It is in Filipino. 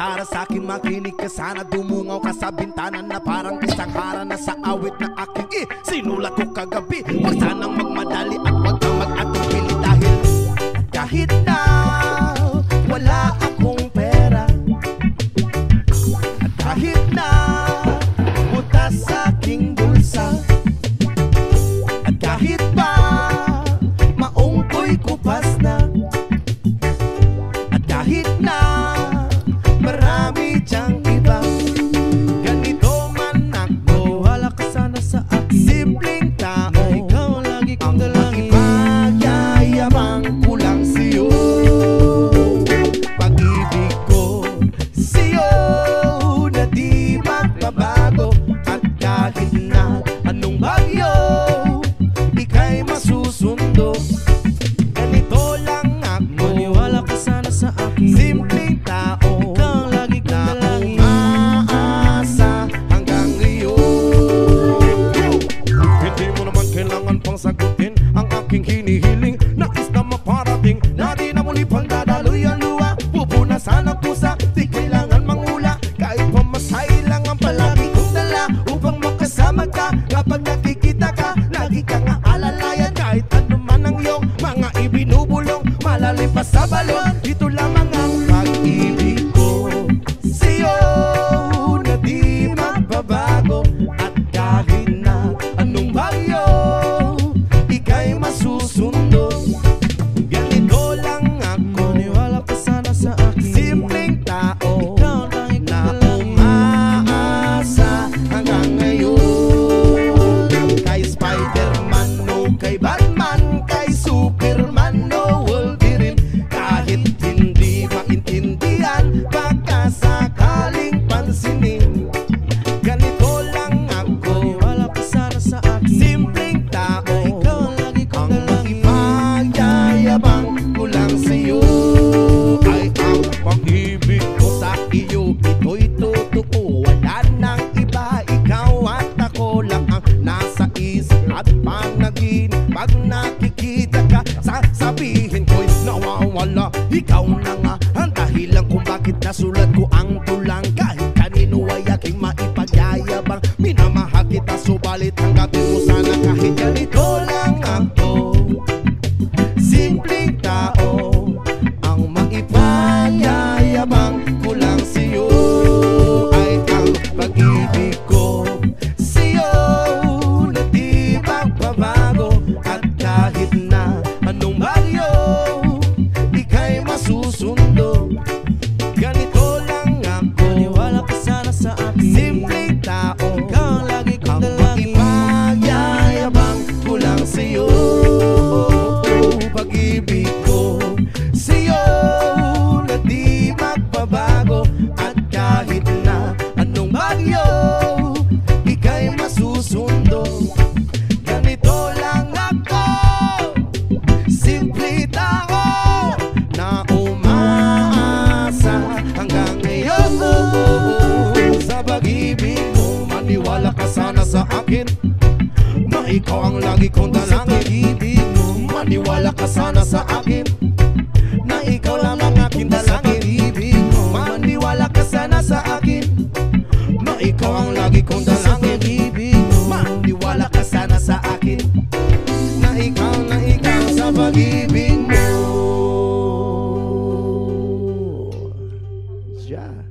Para sa'kin makinig ka sana, dumungaw ka sa bintana na parang isang hara na sa awit na aking sinulat ko kagabi. Huwag sanang magmadali at huwag kang mag-atubili dahil kahit na wala akong pera, at kahit na butas sa aking bulsa, at kahit pa maong ko'y kupas na, at kahit na marami diyang iba, ganito man ako, wala ka sana sa akin. Simpleng tao, ikaw lagi kong dalangin. Magyayabang ko lang sa'yo, pag-ibig ko sa'yo na di magbabago. At kahit na anong bagyo, ika'y masusundo. Ganito lang ako, maniwala ka sana sa akin. Simpleng tao, ikaw lagi kong dalangin. Umaasa hanggang ngayon. Hindi mo naman kailangan pang sagutin ang aking hinihiling. Nais na maparating na di na muli pang dadaloy ang luha. Pupunasan ang pusa, di kailangan mangula. Kahit pamasahe lang ang palagi kong dala upang makasama ka. Kapag nakikita ka, lagi kang aalalayan. Kahit ano man ang iyong mga ibinubulong, malalim pa sa balon, ito lamang ang pag-ibig ko sa'yo na di magbabago. At kahit na anong bagyo, ika'y masusundo. Ganito lang ako, maniwala ka sana sa akin. Simpleng tao, ikaw lang na umaasa hanggang ngayon. Kay Spider-Man o kay Batman, kay Superman o Wolverine, kahit hindi maintindihan, baka sakaling pansinin. Ganito lang ako, maniwala ka sana sa akin. Simpleng tao, ikaw lagi kong dalangin. Magyayabang ko lang sa'yo ay ang pag-ibig ko sa iyo. Ito'y totoo, wala nang iba. Ikaw at ako lang ang nasa isip at panaginip. Pag nakikita ka, sasabihin ko'y nawawala. Ikaw na nga ang dahilan kung bakit nasulat ko ang tulang. Kahit kanino ay aking maipagyayabang, minamahal kita subalit hanggapin mo sana. Kahit ganito lang ako, simpleng tao, ang maipagyayabang ko lang sa'yo ay ang pag-ibig ko sa'yo na di magbabago. At kahit na anong bagyo, ika'y masusundo. Ganito lang ako, maniwala ka sana sa akin. Simpleng tao, ikaw lagi kong dalangin. Magyayabang ko lang sa'yo, pag-ibig ko sa'yo na di magbabago. At kahit na anong bagyo, ika'y masusundo. Ganito lang ako, simple tao na umaasa hanggang ngayon. Sa pag-ibig mo, maniwala ka sana sa akin, na ikaw ang lagi kong dalangin. Sa pag-ibig mo, maniwala ka sana sa akin, na ikaw lang ang aking dalangin. Maniwala ka sana sa akin, na ikaw ang lagi kong dalangin. Maniwala ka sana sa akin, na ikaw sa pag-ibig mo. Yeah.